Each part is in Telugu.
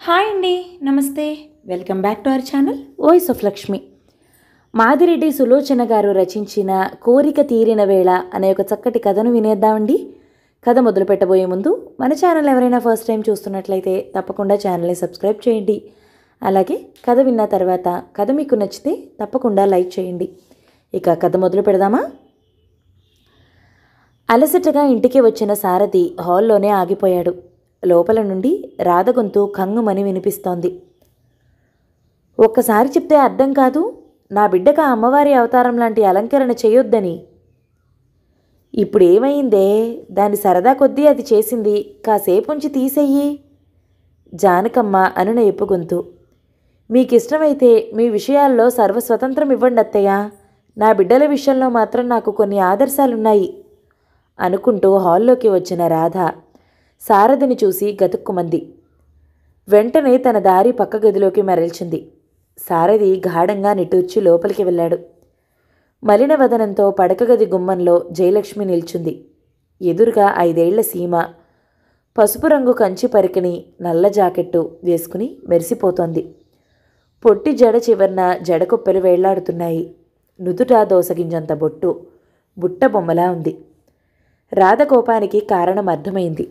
హాయ్ అండి, నమస్తే. Welcome back to our channel voice of Lakshmi. Madireddy Sulochana గారు రచించిన కోరిక తీరిన వేళ అనే ఒక చక్కటి కథను వినేద్దామండి. కథ మొదలు పెట్టబోయే ముందు మన ఛానల్ ఎవరైనా ఫస్ట్ టైం చూస్తున్నట్లయితే తప్పకుండా ఛానల్ని సబ్స్క్రైబ్ చేయండి. అలాగే కథ విన్న తర్వాత కథ మీకు నచ్చితే తప్పకుండా లైక్ చేయండి. ఇక కథ మొదలు పెడదామా? అలసటగా ఇంటికి వచ్చిన సారథి హాల్లోనే ఆగిపోయాడు. లోపల నుండి రాధ గొంతు కంగుమని వినిపిస్తోంది. ఒక్కసారి చెప్తే అర్థం కాదు, నా బిడ్డకు ఆ అమ్మవారి అవతారం లాంటి అలంకరణ చేయొద్దని. ఇప్పుడు ఏమైందే? దాని సరదా కొద్దీ అది చేసింది, కాసేపుంచి తీసేయి. జానకమ్మ అనున ఎప్పు గొంతు. మీకిష్టమైతే మీ విషయాల్లో సర్వస్వతంత్రం ఇవ్వండి అత్తయ్య, నా బిడ్డల విషయంలో మాత్రం నాకు కొన్ని ఆదర్శాలున్నాయి అనుకుంటూ హాల్లోకి వచ్చిన రాధ సారథిని చూసి గతుక్కుమంది. వెంటనే తన దారి పక్క గదిలోకి మరల్చింది. సారథి గాఢంగా నిట్టూర్చి లోపలికి వెళ్ళాడు. మలిన వదనంతో పడకగది గుమ్మంలో జయలక్ష్మి నిల్చుంది. ఎదురుగా 5 ఏళ్ల సీమ పసుపు రంగు కంచి పరికిణి నల్ల జాకెట్టు వేసుకుని మెరిసిపోతోంది. పొట్టి జడ చివర్న జడకొప్పెలు వేళ్లాడుతున్నాయి. నుదుట దోసగింజంత బొట్టు బుట్ట బొమ్మలా ఉంది. రాధ కోపానికి కారణం అర్థమైంది.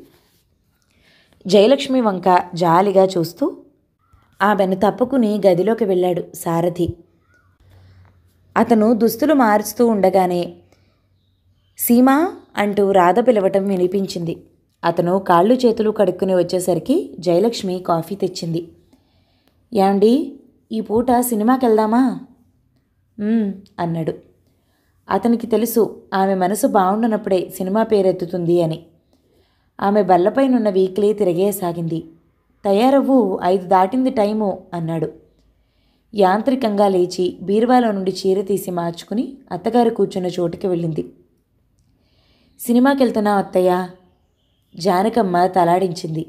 జయలక్ష్మి వంక జాలిగా చూస్తూ ఆమెను తప్పుకుని గదిలోకి వెళ్ళాడు సారథి. అతను దుస్తులు మారుస్తూ ఉండగానే సీమా అంటూ రాధ పిలవటం వినిపించింది. అతను కాళ్ళు చేతులు కడుక్కుని వచ్చేసరికి జయలక్ష్మి కాఫీ తెచ్చింది. యాండి, ఈ పూట సినిమాకి వెళ్దామా అన్నాడు. అతనికి తెలుసు ఆమె మనసు బాగుండనప్పుడే సినిమా పేరెత్తుతుంది అని. ఆమె బల్లపైనున్న వీక్లీ తిరిగేసాగింది. తయారవ్వు, 5 దాటింది టైము అన్నాడు. యాంత్రికంగా లేచి బీరువాలో నుండి చీర తీసి మార్చుకుని అత్తగారు కూర్చున్న చోటుకి వెళ్ళింది. సినిమాకెళ్తున్నావు అత్తయ్య? జానకమ్మ తలాడించింది.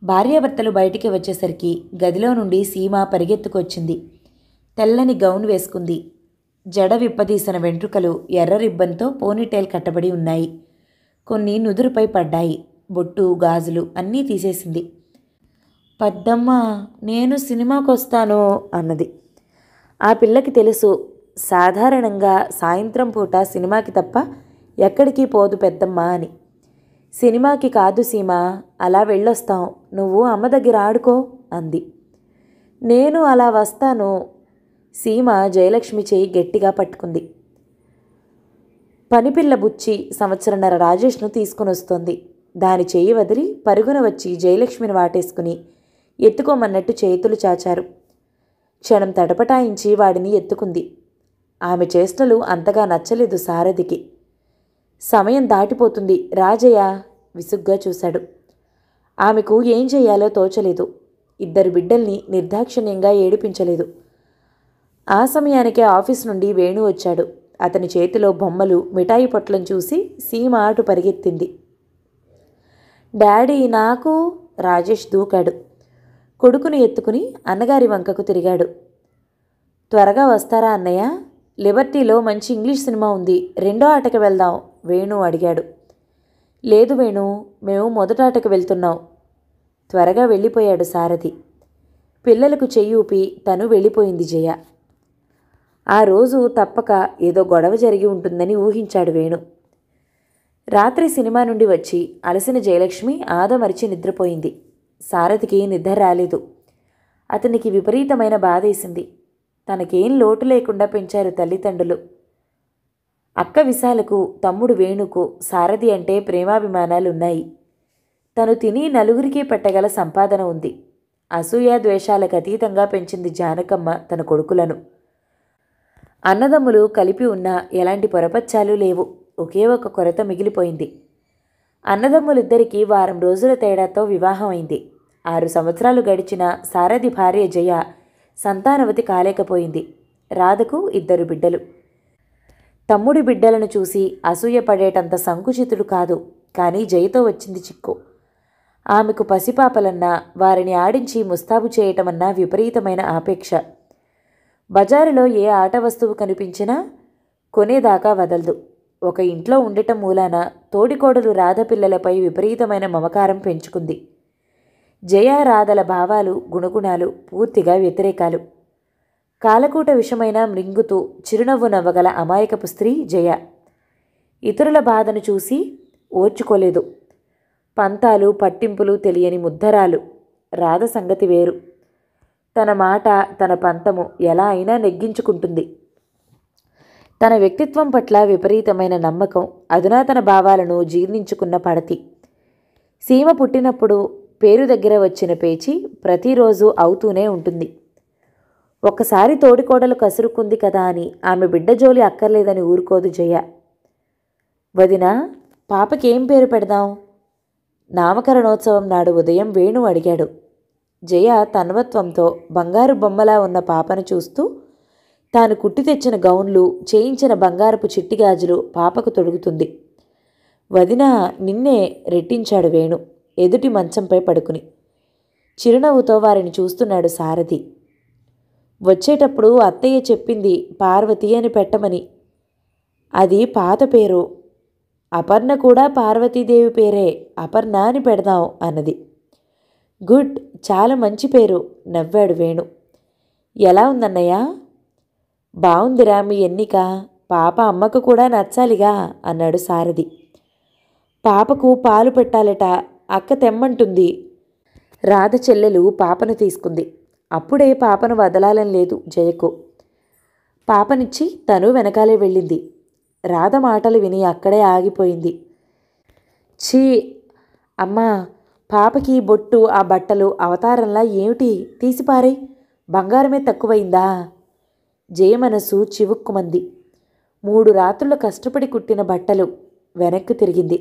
భార్యాభర్తలు బయటికి వచ్చేసరికి గదిలో నుండి సీమ పరిగెత్తుకొచ్చింది. తెల్లని గౌన్ వేసుకుంది. జడ విప్పదీసిన వెంట్రుకలు ఎర్ర రిబ్బన్తో పోనీటైల్ కట్టబడి ఉన్నాయి. కొన్ని నుదురుపై పడ్డాయి. బొట్టు గాజులు అన్నీ తీసేసింది. పద్దమ్మ, నేను సినిమాకొస్తాను అన్నది. ఆ పిల్లకి తెలుసు, సాధారణంగా సాయంత్రం పూట సినిమాకి తప్ప ఎక్కడికి పోదు పెద్దమ్మ అని. సినిమాకి కాదు సీమ, అలా వెళ్ళొస్తాం, నువ్వు అమ్మ దగ్గర ఆడుకో అంది. నేను అలా వస్తాను. సీమ జయలక్ష్మి చేయి గట్టిగా పట్టుకుంది. పనిపిల్ల బుచ్చి సంవత్సరన్నర రాజేష్ను తీసుకుని వస్తోంది. దాని చేయి వదిలి పరుగున వచ్చి జయలక్ష్మిని వాటేసుకుని ఎత్తుకోమన్నట్టు చేతులు చాచారు. క్షణం తడపటాయించి వాడిని ఎత్తుకుంది. ఆమె చేష్టలు అంతగా నచ్చలేదు సారథికి. సమయం దాటిపోతుంది రాజయ్య విసుగ్గా చూశాడు. ఆమెకు ఏం చెయ్యాలో తోచలేదు. 2 బిడ్డల్ని నిర్దాక్షిణ్యంగా ఏడిపించలేదు. ఆ సమయానికే ఆఫీస్ నుండి వేణు వచ్చాడు. అతని చేతిలో బొమ్మలు మిఠాయి పొట్లం చూసి సీమ అటు పరిగెత్తింది. డాడీ నాకు. రాజేష్ దూకాడు. కొడుకుని ఎత్తుకుని అన్నగారి వంకకు తిరిగాడు. త్వరగా వస్తారా అన్నయ్య? లిబర్టీలో మంచి ఇంగ్లీష్ సినిమా ఉంది, 2వ ఆటకి వెళ్దాం వేణు అడిగాడు. లేదు వేణు, మేము మొదట ఆటకు వెళ్తున్నాం. త్వరగా వెళ్ళిపోయాడు సారథి. పిల్లలకు చెయ్యి ఊపి తను వెళ్ళిపోయింది జయ. ఆ రోజు తప్పక ఏదో గొడవ జరిగి ఉంటుందని ఊహించాడు వేణు. రాత్రి సినిమా నుండి వచ్చి అలసిన జయలక్ష్మి ఆదమరిచి నిద్రపోయింది. సారథికి నిద్ర రాలేదు. అతనికి విపరీతమైన బాధేసింది. తనకేం లోటు లేకుండా పెంచారు తల్లిదండ్రులు. అక్క విశాలకు, తమ్ముడు వేణుకు సారథి అంటే ప్రేమాభిమానాలున్నాయి. తను తిని నలుగురికి పెట్టగల సంపాదన ఉంది. అసూయ ద్వేషాలకు అతీతంగా పెంచింది జానకమ్మ తన కొడుకులను. అన్నదమ్ములు కలిపి ఉన్నా ఎలాంటి పొరపచ్చాలు లేవు. ఒకే ఒక కొరత మిగిలిపోయింది. అన్నదమ్ములిద్దరికీ వారం రోజుల తేడాతో వివాహం అయింది. 6 సంవత్సరాలు గడిచిన సారథి భార్య జయ సంతానవతి కాలేకపోయింది. రాధకు 2 బిడ్డలు. తమ్ముడి బిడ్డలను చూసి అసూయ పడేటంత సంకుచితుడు కాదు. కానీ జయతో వచ్చింది చిక్కు. ఆమెకు పసిపాపలన్నా వారిని ఆడించి ముస్తాబు చేయటమన్నా విపరీతమైన ఆపేక్ష. బజారులో ఏ ఆట వస్తువు కనిపించినా కొనేదాకా వదలదు. ఒక ఇంట్లో ఉండటం మూలాన తోడికోడలు రాధ పిల్లలపై విపరీతమైన మమకారం పెంచుకుంది. జయ రాధల భావాలు గుణగుణాలు పూర్తిగా వ్యతిరేకాలు. కాలకూట విషమైన మృంగుతూ చిరునవ్వు నవ్వగల అమాయకపు స్త్రీ జయ. ఇతరుల బాధను చూసి ఓర్చుకోలేదు. పంతాలు పట్టింపులు తెలియని ముద్దరాలు. రాధ సంగతి వేరు. తన మాట తన పంతము ఎలా అయినా నెగ్గించుకుంటుంది. తన వ్యక్తిత్వం పట్ల విపరీతమైన నమ్మకం, అధునాతన భావాలను జీర్ణించుకున్న పడతి. సీమ పుట్టినప్పుడు పేరు దగ్గర వచ్చిన పేచి ప్రతిరోజు అవుతూనే ఉంటుంది. ఒక్కసారి తోడికోడలు కసురుకుంది కదా అని ఆమె బిడ్డ జోలి అక్కర్లేదని ఊరుకోదు జయ. వదినా, పాపకేం పేరు పెడదాం? నామకరణోత్సవం నాడు ఉదయం వేణు అడిగాడు. జయ తన్వత్వంతో బంగారు బొమ్మలా ఉన్న పాపను చూస్తూ తాను కుట్టి తెచ్చిన గౌన్లు, చేయించిన బంగారపు చిట్టిగాజులు పాపకు తొడుగుతుంది. వదినా, నిన్నే రెట్టించాడు వేణు ఎదుటి మంచంపై పడుకుని. చిరునవ్వుతో వారిని చూస్తున్నాడు సారథి. వచ్చేటప్పుడు అత్తయ్య చెప్పింది పార్వతి అని పెట్టమని. అది పాత పేరు. అపర్ణ కూడా పార్వతీదేవి పేరే, అపర్ణ అని పెడదాం అన్నది. గుడ్, చాలా మంచి పేరు నవ్వాడు వేణు. ఎలా ఉందన్నయ్య? బావుందిరా మీ ఎన్నిక. పాప అమ్మకు కూడా నచ్చాలిగా అన్నాడు సారథి. పాపకు పాలు పెట్టాలట, అక్క తెమ్మంటుంది. రాధ చెల్లెలు పాపను తీసుకుంది. అప్పుడే పాపను వదలాలని లేదు జయకు. పాపనిచ్చి తను వెనకాలే వెళ్ళింది. రాధ మాటలు విని అక్కడే ఆగిపోయింది. ఛీ అమ్మా, పాపకి బొట్టు, ఆ బట్టలు అవతారంలా ఏమిటి? తీసిపారే, బంగారమే తక్కువైందా? జయ మనసు చివుక్కుమంది. 3 రాత్రులు కష్టపడి కుట్టిన బట్టలు. వెనక్కు తిరిగింది.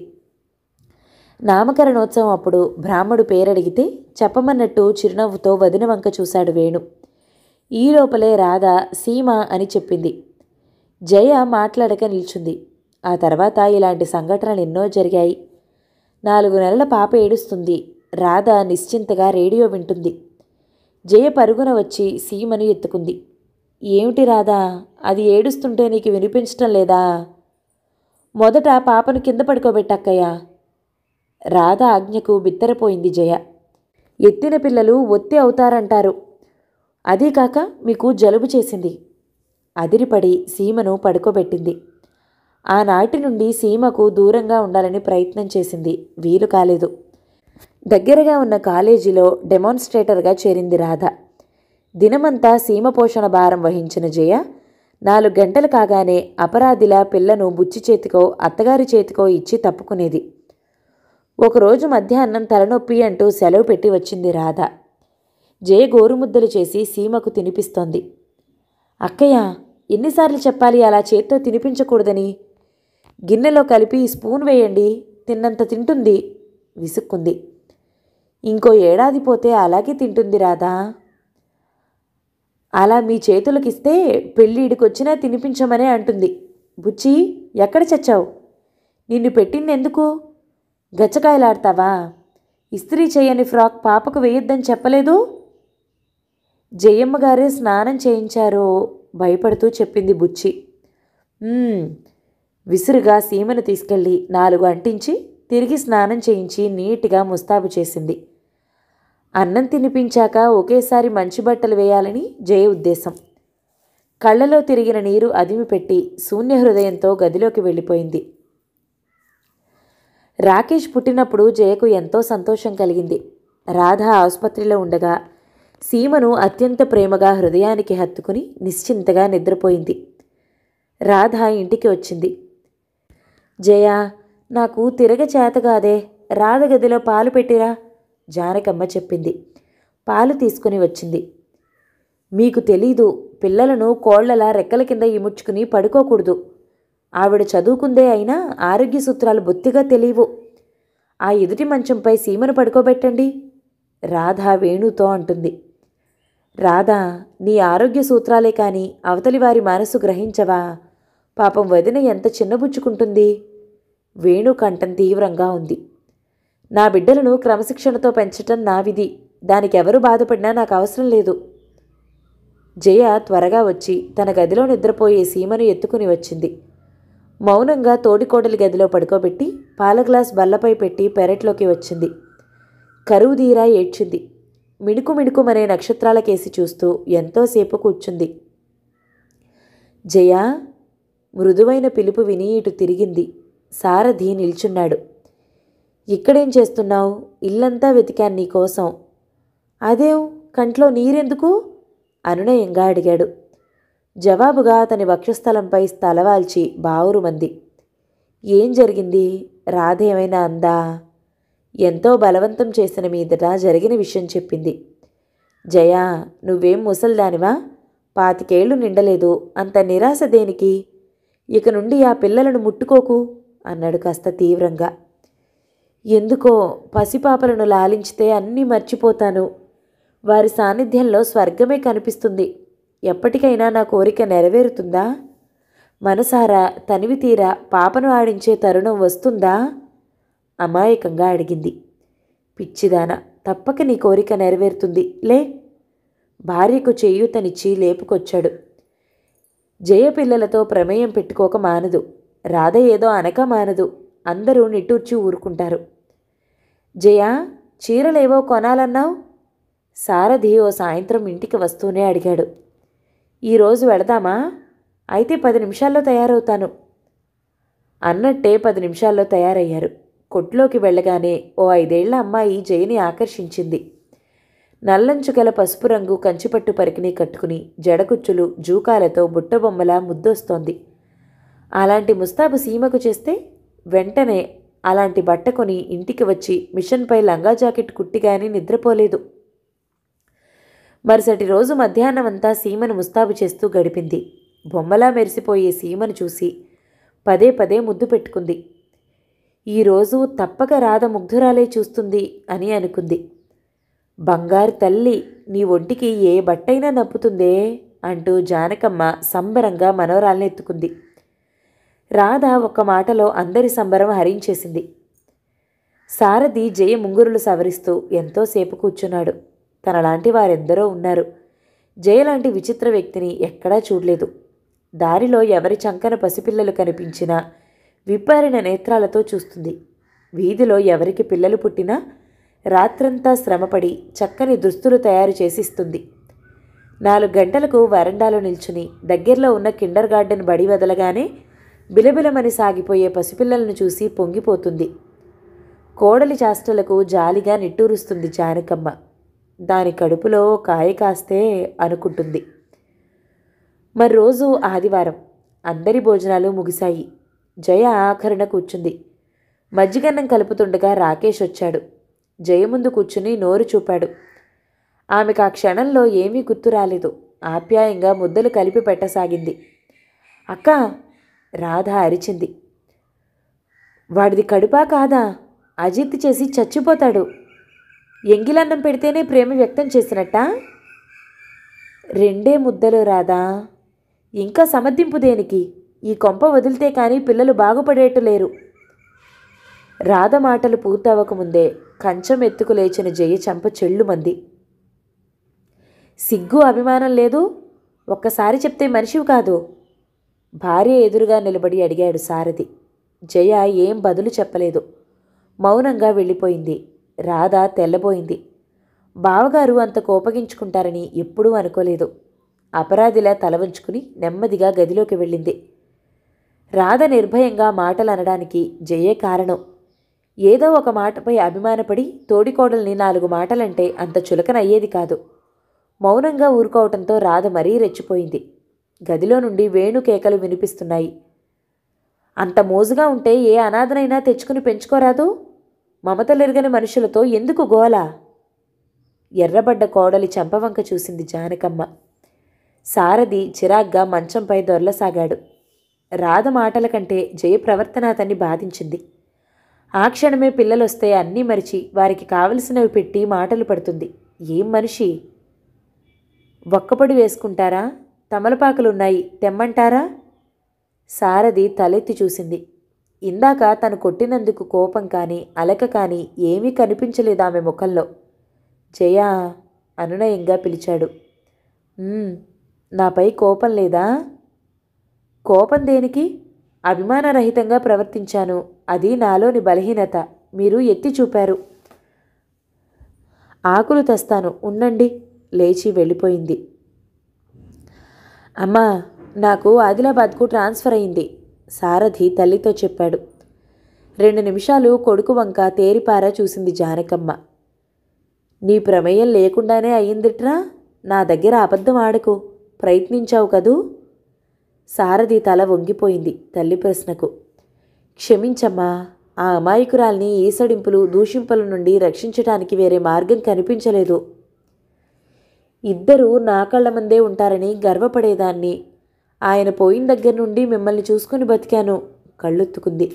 నామకరణోత్సవం అప్పుడు బ్రాహ్మడు పేరడిగితే చెప్పమన్నట్టు చిరునవ్వుతో వదిన వంక చూశాడు వేణు. ఈ లోపలే రాధ సీమ అని చెప్పింది. జయ మాట్లాడక నిల్చుంది. ఆ తర్వాత ఇలాంటి సంఘటనలు ఎన్నో జరిగాయి. 4 నెలల పాప ఏడుస్తుంది. రాధ నిశ్చింతగా రేడియో వింటుంది. జయ పరుగున వచ్చి సీమను ఎత్తుకుంది. ఏమిటి రాధా, అది ఏడుస్తుంటే నీకు వినిపించటం లేదా? మొదట పాపను కింద పడుకోబెట్టక్కయ్యా. రాధ ఆజ్ఞకు బిత్తరపోయింది జయ. ఎత్తిన పిల్లలు ఒత్తి అవుతారంటారు. అదీ కాక మీకు జలుబు చేసింది. అదిరిపడి సీమను పడుకోబెట్టింది. ఆనాటి నుండి సీమకు దూరంగా ఉండాలని ప్రయత్నం చేసింది. వీలు కాలేదు. దగ్గరగా ఉన్న కాలేజీలో డెమాన్స్ట్రేటర్గా చేరింది రాధ. దినమంతా సీమ పోషణ భారం వహించిన జయ 4 గంటలు కాగానే అపరాధిలా పిల్లను బుచ్చి చేతికో అత్తగారి చేతికో ఇచ్చి తప్పుకునేది. ఒకరోజు మధ్యాహ్నం తలనొప్పి అంటూ సెలవు పెట్టి వచ్చింది రాధ. జయ గోరుముద్దలు చేసి సీమకు తినిపిస్తోంది. అక్కయ్య, ఎన్నిసార్లు చెప్పాలి అలా చేత్తో తినిపించకూడదని? గిన్నెలో కలిపి స్పూన్ వేయండి, తిన్నంత తింటుంది విసుక్కుంది. ఇంకో ఏడాది పోతే అలాగే తింటుంది రాధా. అలా మీ చేతులకిస్తే పెళ్ళిడికొచ్చినా తినిపించమనే అంటుంది. బుచ్చి, ఎక్కడ చచ్చావు? నిన్ను పెట్టిందెందుకు? గచ్చకాయలాడతావా? ఇస్త్రీ చేయని ఫ్రాక్ పాపకు వేయొద్దని చెప్పలేదు? జయమ్మగారే స్నానం చేయించారో భయపడుతూ చెప్పింది బుచ్చి. విసురుగా సీమను తీసుకెళ్ళి 4 అంటించి తిరిగి స్నానం చేయించి నీట్గా ముస్తాబు చేసింది. అన్నం తినిపించాక ఒకేసారి మంచి బట్టలు వేయాలని జయ ఉద్దేశం. కళ్ళలో తిరిగిన నీరు అదిమిపెట్టి శూన్య హృదయంతో గదిలోకి వెళ్ళిపోయింది. రాకేష్ పుట్టినప్పుడు జయకు ఎంతో సంతోషం కలిగింది. రాధ ఆసుపత్రిలో ఉండగా సీమను అత్యంత ప్రేమగా హృదయానికి హత్తుకుని నిశ్చింతగా నిద్రపోయింది. రాధ ఇంటికి వచ్చింది. జయ, నాకు తిరగ చేతగాదే, రాధ గదిలో పాలు పెట్టిరా జానకమ్మ చెప్పింది. పాలు తీసుకుని వచ్చింది. మీకు తెలీదు, పిల్లలను కోళ్లలా రెక్కల కింద ఇముడ్చుకుని పడుకోకూడదు. ఆవిడ చదువుకుందే అయినా ఆరోగ్య సూత్రాలు బొత్తిగా తెలియవు. ఆ ఎదుటి మంచంపై సీమను పడుకోబెట్టండి రాధ వేణుతో అంటుంది. రాధా, నీ ఆరోగ్య సూత్రాలే కాని అవతలి వారి మనసు గ్రహించవా? పాపం వదిన ఎంత చిన్నబుచ్చుకుంటుంది. వేణు కంఠం తీవ్రంగా ఉంది. నా బిడ్డలను క్రమశిక్షణతో పెంచటం నా విధి. దానికెవరు బాధపడినా నాకు అవసరం లేదు. జయ త్వరగా వచ్చి తన గదిలో నిద్రపోయే సీమను ఎత్తుకుని వచ్చింది. మౌనంగా తోడికోడలి గదిలో పడుకోబెట్టి పాల గ్లాస్ బల్లపై పెట్టి పెరట్లోకి వచ్చింది. కరువుదీరా ఏడ్చింది. మిణుకు మిణుకుమనే నక్షత్రాలకేసి చూస్తూ ఎంతోసేపు కూర్చుంది. జయ మృదువైన పిలుపు విని ఇటు తిరిగింది. సారథి నిల్చున్నాడు. ఇక్కడేం చేస్తున్నావు? ఇల్లంతా వెతికాను నీకోసం. అదేం కంట్లో నీరెందుకు? అనునయంగా అడిగాడు. జవాబుగా అతని వక్షస్థలంపై తలవాల్చి బావురుమంది. ఏం జరిగింది? రాధ ఏమైనా అందా? ఎంతో బలవంతం చేసిన మీదట జరిగిన విషయం చెప్పింది. జయ నువ్వేం ముసల్దానివా? 25 ఏళ్ళు నిండలేదు, అంత నిరాశ దేనికి? ఇక నుండి ఆ పిల్లలను ముట్టుకోకు అన్నాడు కాస్త తీవ్రంగా. ఎందుకో పసిపాపలను లాలించితే అన్నీ మర్చిపోతాను. వారి సాన్నిధ్యంలో స్వర్గమే కనిపిస్తుంది. ఎప్పటికైనా నా కోరిక నెరవేరుతుందా? మనసారా తనివి తీరా పాపను ఆడించే తరుణం వస్తుందా? అమాయకంగా అడిగింది. పిచ్చిదాన, తప్పక నీ కోరిక నెరవేరుతుంది. లే. భార్యకు చేయూతనిచ్చి లేపుకొచ్చాడు. జయ పిల్లలతో ప్రమేయం పెట్టుకోక మానదు. రాధ ఏదో అనక మానదు. అందరూ నిట్టూర్చి ఊరుకుంటారు. జయ చీరలేవో కొనాలన్నావు? సారథి ఓ సాయంత్రం ఇంటికి వస్తూనే అడిగాడు. ఈరోజు వెళదామా? అయితే 10 నిమిషాల్లో తయారవుతాను. అన్నట్టే 10 నిమిషాల్లో తయారయ్యారు. కొట్లోకి వెళ్ళగానే ఓ 5 ఏళ్ల అమ్మాయి జయని ఆకర్షించింది. నల్లంచు గల పసుపు రంగు కంచిపట్టు పరికిణి కట్టుకుని జడకుచ్చులు జూకాలతో బుట్టబొమ్మలా ముద్దొస్తోంది. అలాంటి ముస్తాబు సీమకు చేస్తే వెంటనే అలాంటి బట్ట కొని ఇంటికి వచ్చి మిషన్పై లంగా జాకెట్ కుట్టిగాని నిద్రపోలేదు. మరుసటి రోజు మధ్యాహ్నమంతా సీమను ముస్తాబు చేస్తూ గడిపింది. బొమ్మలా మెరిసిపోయే సీమను చూసి పదే పదే ముద్దు పెట్టుకుంది. ఈరోజు తప్పక రాధ ముగ్ధురాలే చూస్తుంది అని అనుకుంది. బంగారు తల్లి, నీ ఒంటికి ఏ బట్టైనా నప్పుతుందే అంటూ జానకమ్మ సంబరంగా మనవరాల్ని ఎత్తుకుంది. రాధ ఒక్క మాటలో అందరి సంబరం హరించేసింది. సారథి జయ ముంగురులు సవరిస్తూ ఎంతోసేపు కూర్చున్నాడు. తనలాంటి వారెందరో ఉన్నారు. జయలాంటి విచిత్ర వ్యక్తిని ఎక్కడా చూడలేదు. దారిలో ఎవరి చంకన పసిపిల్లలు కనిపించినా విప్పారిన నేత్రాలతో చూస్తుంది. వీధిలో ఎవరికి పిల్లలు పుట్టినా రాత్రంతా శ్రమపడి చక్కని దుస్తులు తయారు చేసిస్తుంది. 4 గంటలకు వరండాలో నిల్చుని దగ్గరలో ఉన్న కిండర్ గార్డెన్ బడి వదలగానే బిలబిలమని సాగిపోయే పసిపిల్లలను చూసి పొంగిపోతుంది. కోడలి చాష్టలకు జాలిగా నిట్టూరుస్తుంది జానకమ్మ. దాని కడుపులో కాయ కాస్తే అనుకుంటుంది. మర్రోజు ఆదివారం. అందరి భోజనాలు ముగిశాయి. జయ ఆఖరున కూర్చుంది. మజ్జిగన్నం కలుపుతుండగా రాకేష్ వచ్చాడు. జయ ముందు కూర్చుని నోరు చూపాడు. ఆమెకు ఆ క్షణంలో ఏమీ గుర్తు రాలేదు. ఆప్యాయంగా ముద్దలు కలిపి పెట్టసాగింది. అక్కా, రాధ అరిచింది. వాడిది కడుపా కాదా? అజీర్తి చేసి చచ్చిపోతాడు. ఎంగిలన్నం పెడితేనే ప్రేమ వ్యక్తం చేసినట్టా? 2 ముద్దలు రాధా. ఇంకా సమర్థింపు దేనికి? ఈ కొంప వదిలితే కానీ పిల్లలు బాగుపడేట్టు లేరు. రాధ మాటలు పూర్తవకముందే కంచం ఎత్తుకు లేచిన జయ చెంప చెల్లుమంది. సిగ్గు అభిమానం లేదు? ఒక్కసారి చెప్తే మనిషివి కాదు. భార్య ఎదురుగా నిలబడి అడిగాడు సారథి. జయ ఏం బదులు చెప్పలేదు. మౌనంగా వెళ్ళిపోయింది. రాధ తెల్లబోయింది. బావగారు అంత కోపగించుకుంటారని ఎప్పుడూ అనుకోలేదు. అపరాధిలా తల వంచుకుని నెమ్మదిగా గదిలోకి వెళ్ళింది. రాధ నిర్భయంగా మాటలు అనడానికి జయే కారణం. ఏదో ఒక మాటపై అభిమానపడి తోడికోడల్ని 4 మాటలంటే అంత చులకన అయ్యేది కాదు. మౌనంగా ఊరుకోవటంతో రాధ మరీ రెచ్చిపోయింది. గదిలో నుండి వేణు కేకలు వినిపిస్తున్నాయి. అంత మోజుగా ఉంటే ఏ అనాథనైనా తెచ్చుకుని పెంచుకోరాదు? మమతలెరగని మనుషులతో ఎందుకు గోల? ఎర్రబడ్డ కోడలి చెంపవంక చూసింది జానకమ్మ. సారథి చిరాగ్గా మంచంపై దొర్లసాగాడు. రాధ మాటల కంటే జయ ప్రవర్తన అతన్ని బాధించింది. ఆ క్షణమే పిల్లలొస్తే అన్నీ మరిచి వారికి కావలసినవి పెట్టి మాటలు పడుతుంది. ఏం మనిషి! ఒక్కపొడి వేసుకుంటారా? తమలపాకులున్నాయి, తెమ్మంటారా? సారథి తలెత్తి చూసింది. ఇందాక తను కొట్టినందుకు కోపం కానీ అలక కానీ ఏమీ కనిపించలేదు ఆమె ముఖంలో. జయా అనునయంగా పిలిచాడు. నాపై కోపం లేదా? కోపం దేనికి? అభిమానరహితంగా ప్రవర్తించాను. అది నాలోని బలహీనత. మీరు ఎత్తి చూపారు. ఆకులు తెస్తాను ఉండండి. లేచి వెళ్ళిపోయింది. అమ్మా, నాకు ఆదిలాబాద్కు ట్రాన్స్ఫర్ అయింది, సారథి తల్లితో చెప్పాడు. 2 నిమిషాలు కొడుకు వంక తేరిపారా చూసింది జానకమ్మ. నీ ప్రమేయం లేకుండానే అయ్యిందిట్రా. నా దగ్గర అబద్ధం ఆడకు. ప్రయత్నించావు కదూ? సారథి తల వంగిపోయింది తల్లి ప్రశ్నకు. క్షమించమ్మా, ఆ అమాయకురాల్ని ఈసడింపులు దూషింపుల నుండి రక్షించటానికి వేరే మార్గం కనిపించలేదు. ఇద్దరూ నా కళ్ళ ముందే ఉంటారని గర్వపడేదాన్ని. ఆయన పోయిన దగ్గర నుండి మిమ్మల్ని చూసుకుని బతికాను. కళ్ళొత్తుకుంది.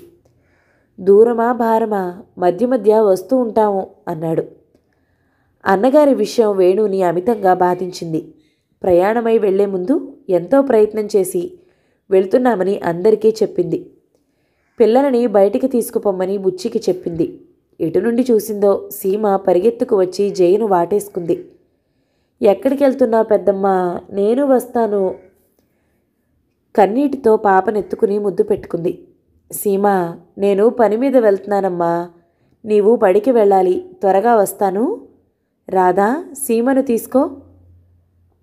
దూరమా భారమా, మధ్య మధ్య వస్తూ ఉంటాము అన్నాడు. అన్నగారి విషయం వేణుని అమితంగా బాధించింది. ప్రయాణమై వెళ్లే ముందు ఎంతో ప్రయత్నం చేసి వెళ్తున్నామని అందరికీ చెప్పింది. పిల్లలని బయటికి తీసుకుపోమ్మని బుచ్చికి చెప్పింది. ఎటు నుండి చూసిందో సీమ పరిగెత్తుకు వచ్చి జయను వాటేసుకుంది. ఎక్కడికి వెళ్తున్నా పెద్దమ్మా, నేను వస్తాను. కన్నీటితో పాపనెత్తుకుని ముద్దు పెట్టుకుంది. సీమ, నేను పని మీద వెళ్తున్నానమ్మా, నీవు బడికి వెళ్ళాలి. త్వరగా వస్తాను. రాధా, సీమను తీసుకో.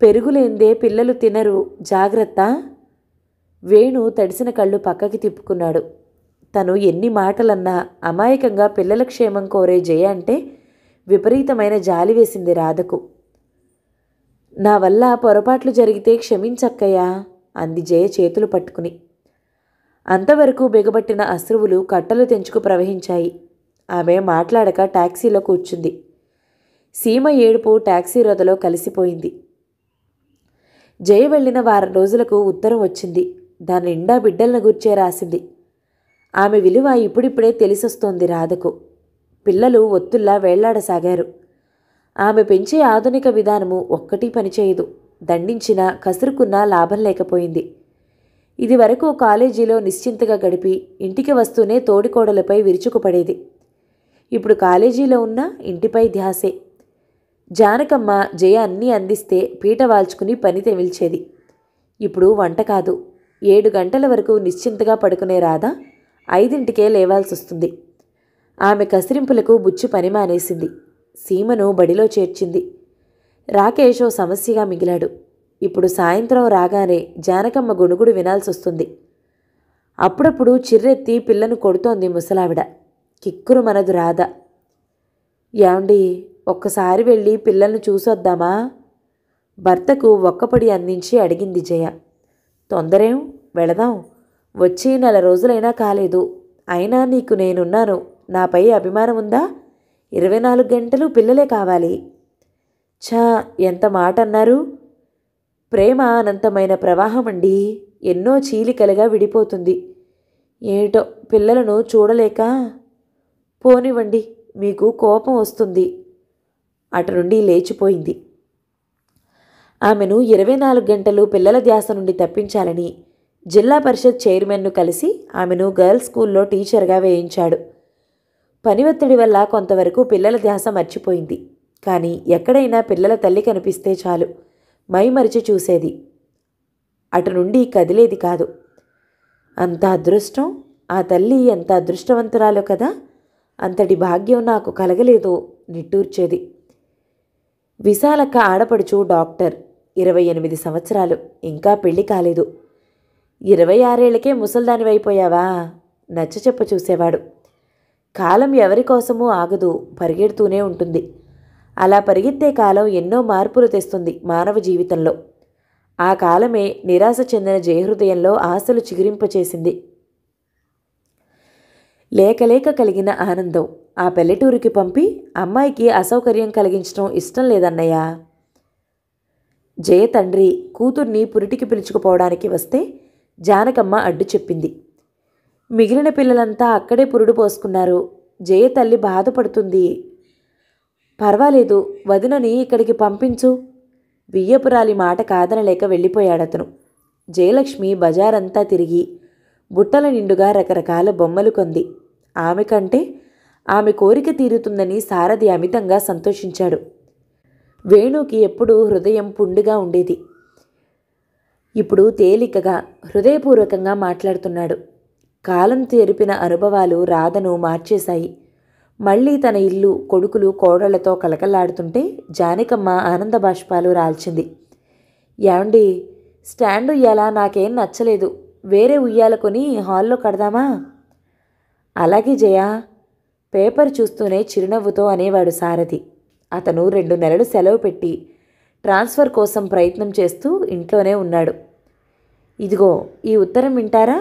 పెరుగులేందే పిల్లలు తినరు, జాగ్రత్త. వేణు తడిసిన కళ్ళు పక్కకి తిప్పుకున్నాడు. తను ఎన్ని మాటలన్నా అమాయకంగా పిల్లల క్షేమం కోరే జయ అంటే విపరీతమైన జాలి వేసింది రాధకు. నా వల్ల పొరపాట్లు జరిగితే క్షమించక్కయ్యా అంది జయ చేతులు పట్టుకుని. అంతవరకు బిగబట్టిన అశ్రువులు కట్టలు తెంచుకు ప్రవహించాయి. ఆమె మాట్లాడక టాక్సీలో కూర్చుంది. సీమ ఏడుపు టాక్సీ రొదలో కలిసిపోయింది. జయ వెళ్లిన వారం రోజులకు ఉత్తరం వచ్చింది. దాని నిండా బిడ్డలను గుర్చే రాసింది. ఆమె విలువ ఇప్పుడిప్పుడే తెలిసొస్తోంది రాధకు. పిల్లలు ఒత్తుల్లా వేళ్లాడసాగారు. ఆమె పెంచే ఆధునిక విధానము ఒక్కటీ పనిచేయదు. దండించినా కసురుకున్నా లాభం లేకపోయింది. ఇది వరకు కాలేజీలో నిశ్చింతగా గడిపి ఇంటికి వస్తూనే తోడికోడలపై విరుచుకుపడేది. ఇప్పుడు కాలేజీలో ఉన్న ఇంటిపై ధ్యాసే. జానకమ్మ జయ అన్నీ అందిస్తే పీట వాల్చుకుని పని తెమిల్చేది. ఇప్పుడు వంట కాదు. 7 గంటల వరకు నిశ్చింతగా పడుకునే రాధ 5ంటికే లేవాల్సొస్తుంది. ఆమె కసిరింపులకు బుచ్చి పని మానేసింది. సీమను బడిలో చేర్చింది. రాకేష్ ఓ సమస్యగా మిగిలాడు. ఇప్పుడు సాయంత్రం రాగానే జానకమ్మ గొణుగుడు వినాల్సొస్తుంది. అప్పుడప్పుడు చిర్రెత్తి పిల్లను కొడుతోంది ముసలావిడ. కిక్కురు మనదు రాధ. యాండి, ఒక్కసారి వెళ్ళి పిల్లల్ని చూసొద్దామా? భర్తకు ఒక్కపడి అందించి అడిగింది జయ. తొందరేం, వెళదాం. వచ్చి 4 రోజులైనా కాలేదు. అయినా నీకు నేనున్నాను. నాపై అభిమానం ఉందా? 24 గంటలు పిల్లలే కావాలి. ఛా, ఎంత మాట అన్నారు. ప్రేమ అనంతమైన ప్రవాహమండి. ఎన్నో చీలికలుగా విడిపోతుంది. ఏటో పిల్లలను చూడలేక. పోనివ్వండి, మీకు కోపం వస్తుంది. అటు నుండి లేచిపోయింది. ఆమెను 24 గంటలు పిల్లల ధ్యాస నుండి తప్పించాలని జిల్లా పరిషత్ చైర్మన్ను కలిసి ఆమెను గర్ల్స్ స్కూల్లో టీచర్గా వేయించాడు. పని ఒత్తిడి వల్ల కొంతవరకు పిల్లల ధ్యాస మర్చిపోయింది. కానీ ఎక్కడైనా పిల్లల తల్లి కనిపిస్తే చాలు మైమరిచి చూసేది. అటు నుండి కదిలేది కాదు. అంత అదృష్టం, ఆ తల్లి ఎంత అదృష్టవంతురాలో కదా. అంతటి భాగ్యం నాకు కలగలేదు నిట్టూర్చేది. విశాలక్క ఆడపడుచు డాక్టర్, 28 సంవత్సరాలు, ఇంకా పెళ్లి కాలేదు. 26 ఏళ్లకే ముసల్దానివైపోయావా? నచ్చచెప్ప చూసేవాడు. కాలం ఎవరికోసమూ ఆగదు, పరిగెడుతూనే ఉంటుంది. అలా పరిగెత్తే కాలం ఎన్నో మార్పులు తెస్తుంది మానవ జీవితంలో. ఆ కాలమే నిరాశ చెందిన జయహృదయంలో ఆశలు చిగురింపచేసింది. లేకలేక కలిగిన ఆనందం ఆ పల్లెటూరికి పంపి అమ్మాయికి అసౌకర్యం కలిగించడం ఇష్టం లేదన్నయ్యా. జయ తండ్రి కూతుర్ని పురిటికి పిలుచుకుపోవడానికి వస్తే జానకమ్మ అడ్డు చెప్పింది. మిగిలిన పిల్లలంతా అక్కడే పురుడు పోసుకున్నారు. జయ తల్లి బాధపడుతుంది. పర్వాలేదు, వదినని ఇక్కడికి పంపించు. వియ్యపురాలి మాట కాదనలేక వెళ్ళిపోయాడతను. జయలక్ష్మి బజారంతా తిరిగి బుట్టల నిండుగా రకరకాల బొమ్మలు కొంది. ఆమె కంటే ఆమె కోరిక తీరుతుందని సారథి అమితంగా సంతోషించాడు. వేణుకి ఎప్పుడూ హృదయం పుండుగా ఉండేది. ఇప్పుడు తేలికగా హృదయపూర్వకంగా మాట్లాడుతున్నాడు. కాలం తెరిపిన అనుభవాలు రాధను మార్చేశాయి. మళ్ళీ తన ఇల్లు, కొడుకులు, కోడళ్లతో కలకల్లాడుతుంటే జానకమ్మ ఆనంద బాష్పాలు రాల్చింది. ఏమండి, స్టాండ్ ఉయ్యాల నాకేం నచ్చలేదు, వేరే ఉయ్యాల కొని హాల్లో కడదామా? అలాగే జయ, పేపర్ చూస్తూనే చిరునవ్వుతో అనేవాడు సారథి. అతను 2 నెలలు సెలవు పెట్టి ట్రాన్స్ఫర్ కోసం ప్రయత్నం చేస్తూ ఇంట్లోనే ఉన్నాడు. ఇదిగో ఈ ఉత్తరం వింటారా?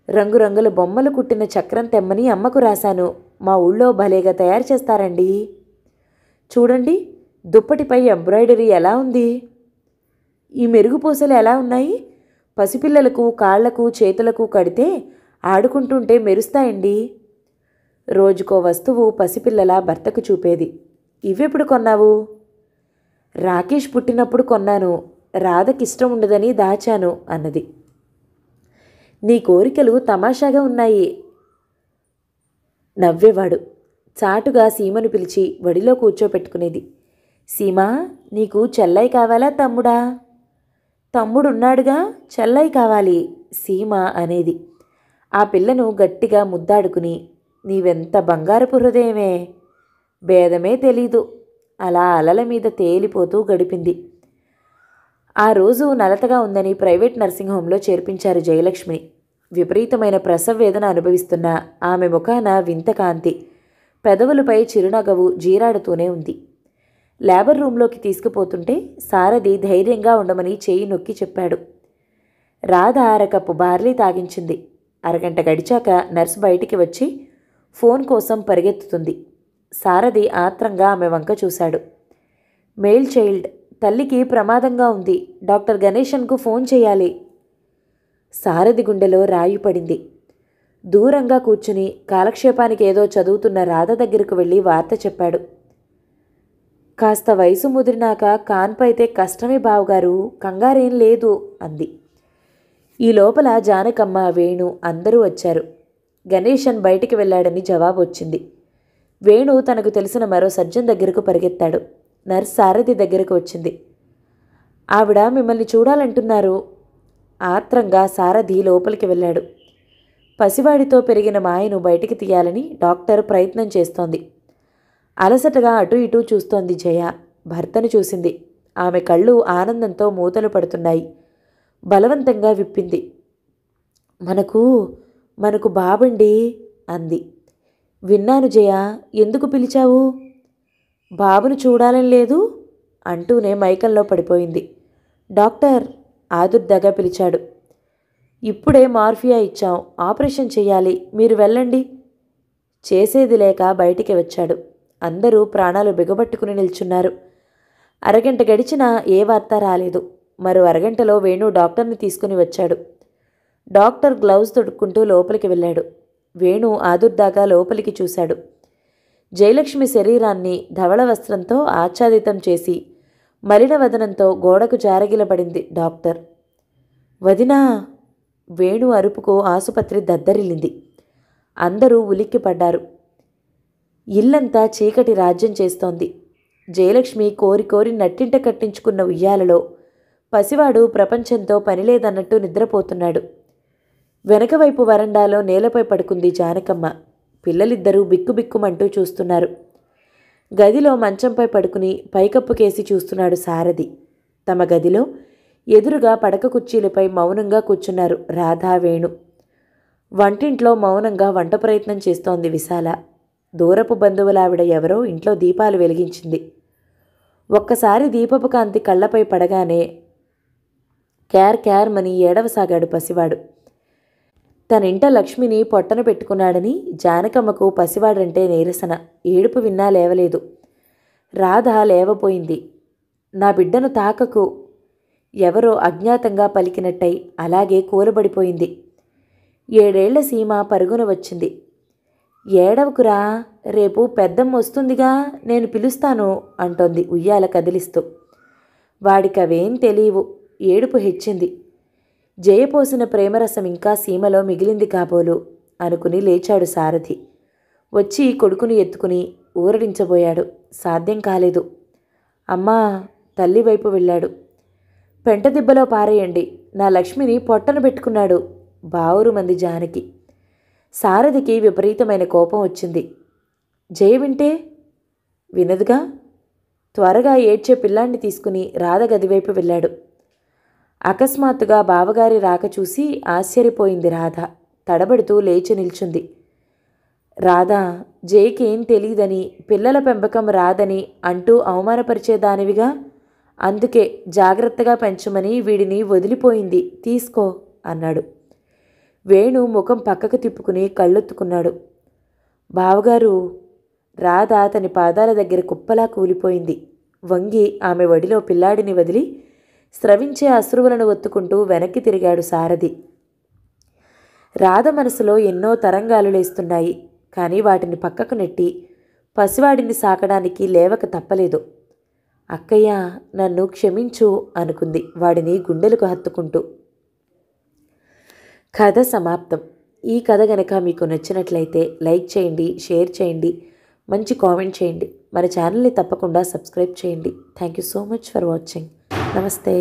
రంగురంగుల బొమ్మలు కుట్టిన చక్రం తెమ్మని అమ్మకు రాశాను. మా ఊళ్ళో భలేగా తయారు చేస్తారండి. చూడండి, దుప్పటిపై ఎంబ్రాయిడరీ ఎలా ఉంది? ఈ మెరుగుపూసలు ఎలా ఉన్నాయి? పసిపిల్లలకు కాళ్లకు చేతులకు కడితే ఆడుకుంటుంటే మెరుస్తాయండి. రోజుకో వస్తువు పసిపిల్లల భర్తకు చూపేది. ఇవెప్పుడు కొన్నావు? రాకేష్ పుట్టినప్పుడు కొన్నాను. రాధకిష్టం ఉండదని దాచాను అన్నది. నీ కోరికలు తమాషాగా ఉన్నాయి నవ్వేవాడు. చాటుగా సీమను పిలిచి వడిలో కూర్చోపెట్టుకునేది. సీమా, నీకు చెల్లై కావాలా తమ్ముడా? తమ్ముడున్నాడుగా, చెల్లై కావాలి సీమ అనేది. ఆ పిల్లను గట్టిగా ముద్దాడుకుని, నీవెంత బంగారపు హృదయమే, భేదమే తెలీదు అలా అలల మీద తేలిపోతూ గడిపింది. ఆ రోజు నలతగా ఉందని ప్రైవేట్ నర్సింగ్ హోంలో చేర్పించారు జయలక్ష్మిని. విపరీతమైన ప్రసవ వేదన అనుభవిస్తున్న ఆమె ముఖాన వింత కాంతి, పెదవులపై చిరునగవు జీరాడుతూనే ఉంది. లేబర్ రూంలోకి తీసుకుపోతుంటే సారథి ధైర్యంగా ఉండమని చేయి నొక్కి చెప్పాడు. రాధ అరకప్పు బార్లీ తాగించింది. అరగంట గడిచాక నర్సు బయటికి వచ్చి ఫోన్ కోసం పరిగెత్తుతుంది. సారథి ఆత్రంగా ఆమె వంక చూశాడు. మెయిల్ చైల్డ్, తల్లికి ప్రమాదంగా ఉంది, డాక్టర్ గణేశన్కు ఫోన్ చేయాలి. సారథి గుండెలో రాయి పడింది. దూరంగా కూర్చుని కాలక్షేపానికి ఏదో చదువుతున్న రాధ దగ్గరకు వెళ్ళి వార్త చెప్పాడు. కాస్త వయసు ముదిరినాక కాన్పైతే కష్టమే బావుగారు, కంగారేం లేదు అంది. ఈ లోపల జానకమ్మ, వేణు అందరూ వచ్చారు. గణేశన్ బయటికి వెళ్ళాడని జవాబు వచ్చింది. వేణు తనకు తెలిసిన మరో సజ్జన్ దగ్గరకు పరిగెత్తాడు. నర్స్ సారథి దగ్గరకు వచ్చింది. ఆవిడ మిమ్మల్ని చూడాలంటున్నారు. ఆత్రంగా సారథి లోపలికి వెళ్ళాడు. పసివాడితో పెరిగిన మాయను బయటికి తీయాలని డాక్టర్ ప్రయత్నం చేస్తోంది. అలసటగా అటూ ఇటూ చూస్తోంది జయ. భర్తను చూసింది. ఆమె కళ్ళు ఆనందంతో మూతలు పడుతున్నాయి. బలవంతంగా విప్పింది. మనకు బాబండి అంది. విన్నాను జయ, ఎందుకు పిలిచావు? బాబును చూడాలని లేదు అంటూనే మైకంలో పడిపోయింది. డాక్టర్ ఆదుర్దాగా పిలిచాడు. ఇప్పుడే మార్ఫియా ఇచ్చాం, ఆపరేషన్ చెయ్యాలి, మీరు వెళ్ళండి. చేసేది లేక బయటికి వచ్చాడు. అందరూ ప్రాణాలు బిగబట్టుకుని నిల్చున్నారు. అరగంట గడిచినా ఏ వార్త రాలేదు. మరో అరగంటలో వేణు డాక్టర్ని తీసుకుని వచ్చాడు. డాక్టర్ గ్లౌజ్ తొడుక్కుంటూ లోపలికి వెళ్ళాడు. వేణు ఆదుర్దాగా లోపలికి చూశాడు. జయలక్ష్మి శరీరాన్ని ధవళ వస్త్రంతో ఆచ్ఛాదితం చేసి మలిన వదనంతో గోడకు జారగిలబడింది డాక్టర్. వదినా! వేణు అరుపుకు ఆసుపత్రి దద్దరిల్లింది. అందరూ ఉలిక్కిపడ్డారు. ఇల్లంతా చీకటి రాజ్యం చేస్తోంది. జయలక్ష్మి కోరి నట్టింట కట్టించుకున్న ఉయ్యాలలో పసివాడు ప్రపంచంతో పనిలేదన్నట్టు నిద్రపోతున్నాడు. వెనకవైపు వరండాలో నేలపై పడుకుంది జానకమ్మ. పిల్లలిద్దరూ బిక్కుబిక్కుమంటూ చూస్తున్నారు. గదిలో మంచంపై పడుకుని పైకప్పుకేసి చూస్తున్నాడు సారథి. తమ గదిలో ఎదురుగా పడక కుర్చీలపై మౌనంగా కూర్చున్నారు రాధా, వేణు. వంటింట్లో మౌనంగా వంట ప్రయత్నం చేస్తోంది విశాల. దూరపు బంధువులావిడ ఎవరో ఇంట్లో దీపాలు వెలిగించింది. ఒక్కసారి దీపపు కాంతి కళ్ళపై పడగానే క్యార్మని ఏడవసాగాడు పసివాడు. తనింట లక్ష్మిని పొట్టన పెట్టుకున్నాడని జానకమ్మకు పసివాడంటే నీరసన. ఏడుపు విన్నా లేవలేదు. రాధ లేవపోయింది. నా బిడ్డను తాకకు ఎవరో అజ్ఞాతంగా పలికినట్టయి అలాగే కూలబడిపోయింది. 7 ఏళ్ల సీమ పరుగున వచ్చింది. ఏడవకురా, రేపు పెద్దమ్మ వస్తుందిగా, నేను పిలుస్తాను అంటోంది ఉయ్యాల కదిలిస్తూ. వాడికవేం తెలియవు. ఏడుపు హెచ్చింది. జయపోసిన ప్రేమరసం ఇంకా సీమలో మిగిలింది కాబోలు అనుకుని లేచాడు సారథి. వచ్చి కొడుకుని ఎత్తుకుని ఊరడించబోయాడు. సాధ్యం కాలేదు. అమ్మా! తల్లి వైపు వెళ్ళాడు. పెంటదిబ్బలో పారేయండి, నా లక్ష్మిని పొట్టన పెట్టుకున్నాడు బావురు మంది జానకి. సారథికి విపరీతమైన కోపం వచ్చింది. జయ వింటే వినదుగా. త్వరగా ఏడ్చే పిల్లాన్ని తీసుకుని రాధ గదివైపు వెళ్ళాడు. అకస్మాత్తుగా బావగారి రాక చూసి ఆశ్చర్యపోయింది రాధ. తడబడుతూ లేచి నిల్చుంది. రాధ, జయకి ఏం తెలీదని, పిల్లల పెంపకం రాదని అంటూ అవమానపరిచేదానివిగా. అందుకే జాగ్రత్తగా పెంచమని వీడిని వదిలిపోయింది, తీసుకో అన్నాడు. వేణు ముఖం పక్కకు తిప్పుకుని కళ్ళొత్తుకున్నాడు. బావగారు. రాధ అతని పాదాల దగ్గర కుప్పలా కూలిపోయింది. వంగి ఆమె వడిలో పిల్లాడిని వదిలి స్రవించే అశ్రువులను ఒత్తుకుంటూ వెనక్కి తిరిగాడు సారథి. రాధ మనసులో ఎన్నో తరంగాలు లేస్తున్నాయి. కానీ వాటిని పక్కకు నెట్టి పసివాడిని సాకడానికి లేవక తప్పలేదు. అక్కయ్య, నన్ను క్షమించు అనుకుంది వాడిని గుండెలకు హత్తుకుంటూ. కథ సమాప్తం. ఈ కథ గనక మీకు నచ్చినట్లయితే లైక్ చేయండి, షేర్ చేయండి, మంచి కామెంట్ చేయండి. మన ఛానల్ని తప్పకుండా సబ్స్క్రైబ్ చేయండి. Thank you so much for watching. నమస్తే.